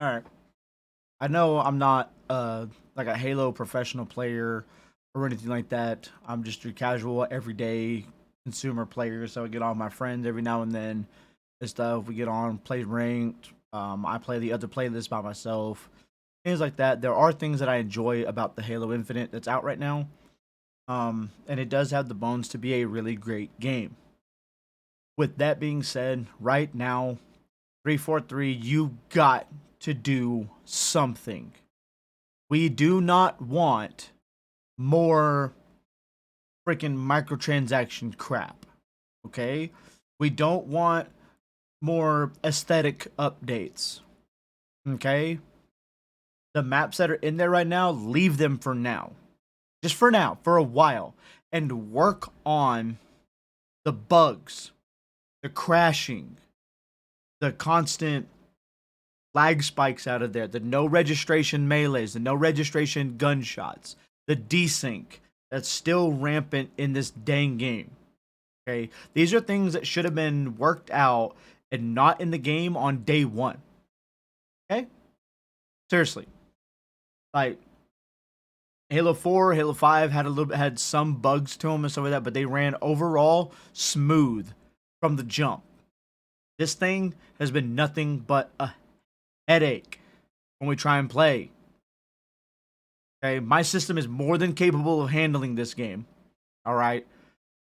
All right. I know I'm not like a Halo professional player or anything like that. I'm just your casual, everyday consumer player. So I get on with my friends every now and then and stuff. We get on, play ranked. I play the other playlist by myself. Things like that. There are things that I enjoy about the Halo Infinite that's out right now. And it does have the bones to be a really great game. With that being said, right now, 343, you got to do something. We do not want more freaking microtransaction crap. Okay? We don't want more aesthetic updates. Okay? The maps that are in there right now, leave them for now. Just for now, for a while. And work on the bugs, the crashing, the constant lag spikes out of there, the no registration melees, the no registration gunshots, the desync that's still rampant in this dang game. Okay, these are things that should have been worked out and not in the game on day one. Okay, seriously, like Halo 4, Halo 5 had some bugs to them and stuff like that, but they ran overall smooth from the jump. This thing has been nothing but a headache when we try and play. Okay, my system is more than capable of handling this game. All right,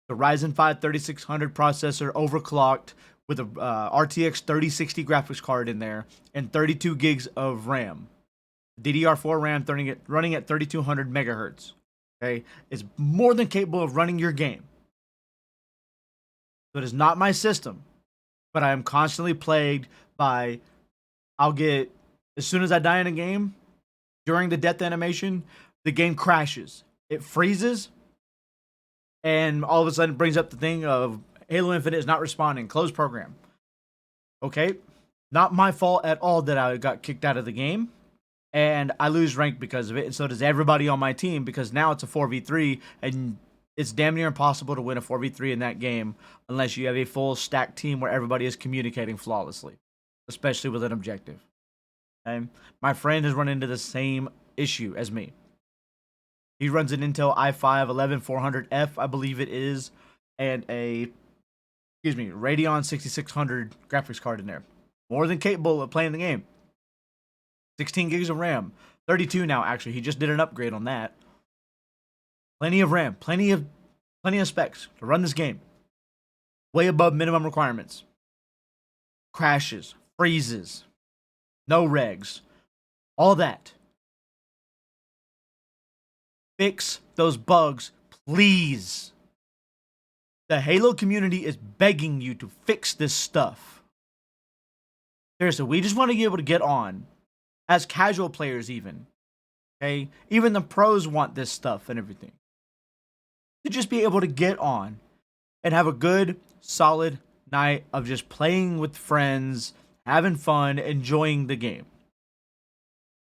the Ryzen 5 3600 processor overclocked with a RTX 3060 graphics card in there and 32 gigs of RAM. DDR4 RAM running at 3200 megahertz. Okay, it's more than capable of running your game. So it is not my system, but I am constantly plagued by. I'll get as soon as I die in a game during the death animation, the game crashes. It freezes, and all of a sudden it brings up the thing of Halo Infinite is not responding. Close program. Okay, not my fault at all that I got kicked out of the game, and I lose rank because of it, and so does everybody on my team because now it's a 4v3, and it's damn near impossible to win a 4v3 in that game unless you have a full stack team where everybody is communicating flawlessly, especially with an objective. Okay? My friend has run into the same issue as me. He runs an Intel i5 11400F, I believe it is, and a Radeon 6600 graphics card in there. More than capable of playing the game. 16 gigs of RAM, 32 now actually. He just did an upgrade on that. Plenty of RAM, plenty of specs to run this game. Way above minimum requirements. Crashes, freezes, no regs, all that. Fix those bugs, please. The Halo community is begging you to fix this stuff. Seriously, we just want to be able to get on as casual players, even. Okay? Even the pros want this stuff and everything. To just be able to get on and have a good, solid night of just playing with friends, having fun, enjoying the game.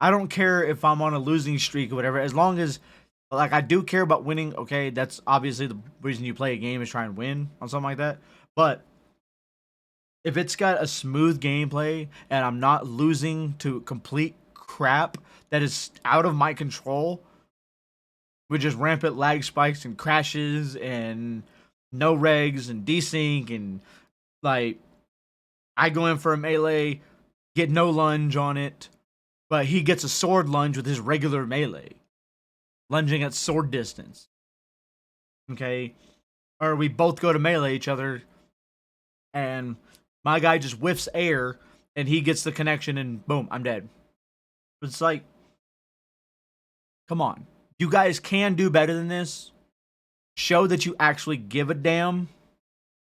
I don't care if I'm on a losing streak or whatever, as long as like I do care about winning. Okay, that's obviously the reason you play a game is try and win on something like that. But if it's got a smooth gameplay and I'm not losing to complete crap that is out of my control with just rampant lag spikes and crashes and no regs and desync and like I go in for a melee, get no lunge on it, but he gets a sword lunge with his regular melee, lunging at sword distance. Okay, or we both go to melee each other, and my guy just whiffs air, and he gets the connection, and boom, I'm dead. It's like, come on, you guys can do better than this. Show that you actually give a damn,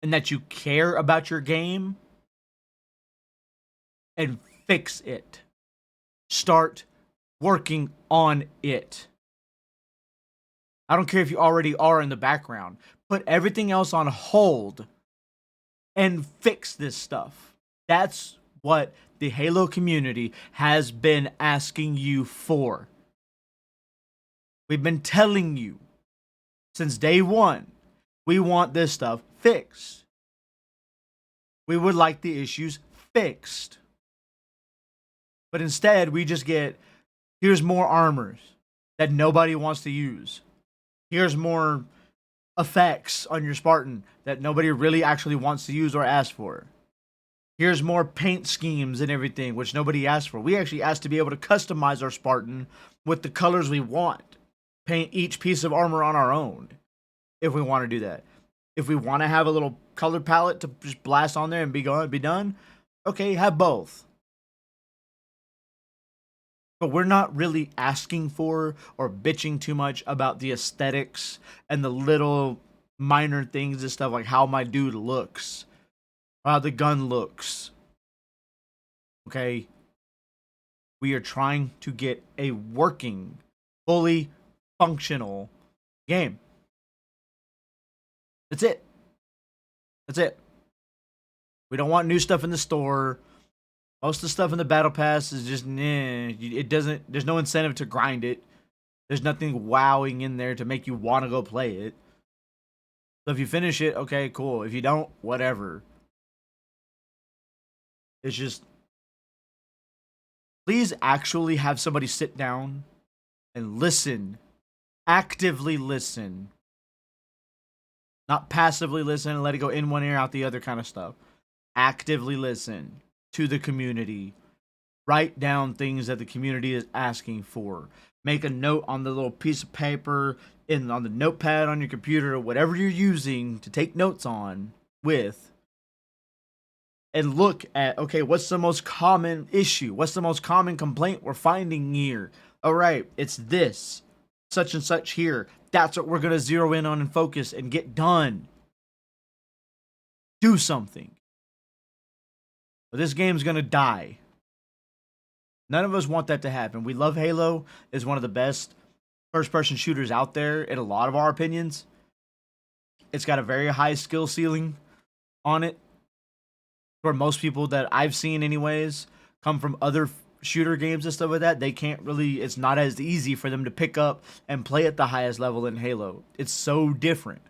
and that you care about your game, and fix it. Start working on it. I don't care if you already are in the background. Put everything else on hold and fix this stuff. That's what the Halo community has been asking you for. We've been telling you since day one, we want this stuff fixed. We would like the issues fixed. But instead, we just get here's more armors that nobody wants to use. Here's more effects on your Spartan that nobody really actually wants to use or ask for. Here's more paint schemes and everything, which nobody asked for. We actually asked to be able to customize our Spartan with the colors we want. Paint each piece of armor on our own if we want to do that. If we want to have a little color palette to just blast on there and be done, okay, have both. But we're not really asking for or bitching too much about the aesthetics and the little minor things and stuff like how my dude looks, how the gun looks. Okay? We are trying to get a working, fully functional game. That's it. That's it. We don't want new stuff in the store. Most of the stuff in the battle pass is just it doesn't. There's no incentive to grind it. There's nothing wowing in there to make you want to go play it. So if you finish it, okay, cool. If you don't, whatever. It's just please actually have somebody sit down and listen, actively listen, not passively listen and let it go in one ear out the other kind of stuff. Actively listen to the community. Write down things that the community is asking for. Make a note on the little piece of paper on the notepad on your computer or whatever you're using to take notes on with. And look at, okay, what's the most common issue? What's the most common complaint we're finding here? All right, it's this. Such and such here. That's what we're going to zero in on and focus and get done. Do something. But this game's gonna die. None of us want that to happen. We love Halo. It's one of the best first-person shooters out there in a lot of our opinions. It's got a very high skill ceiling on it. For most people that I've seen anyways, come from other shooter games and stuff like that, they can't really, it's not as easy for them to pick up and play at the highest level in Halo. It's so different.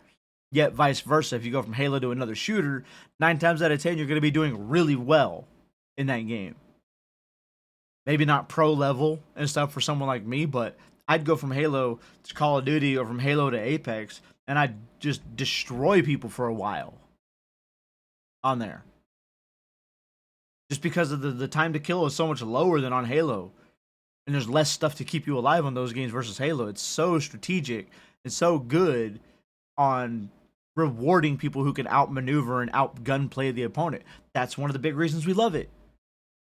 Yet vice versa, if you go from Halo to another shooter, 9 times out of 10, you're going to be doing really well in that game. Maybe not pro level and stuff for someone like me, but I'd go from Halo to Call of Duty or from Halo to Apex, and I'd just destroy people for a while on there. Just because of the time to kill is so much lower than on Halo. And there's less stuff to keep you alive on those games versus Halo. It's so strategic. It's so good on rewarding people who can outmaneuver and outgunplay the opponent. That's one of the big reasons we love it.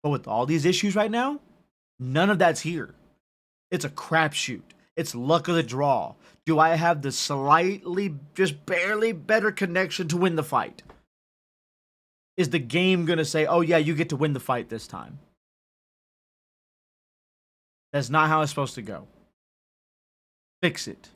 But with all these issues right now, none of that's here. It's a crapshoot. It's luck of the draw. Do I have the slightly, just barely better connection to win the fight? Is the game going to say, oh yeah, you get to win the fight this time? That's not how it's supposed to go. Fix it.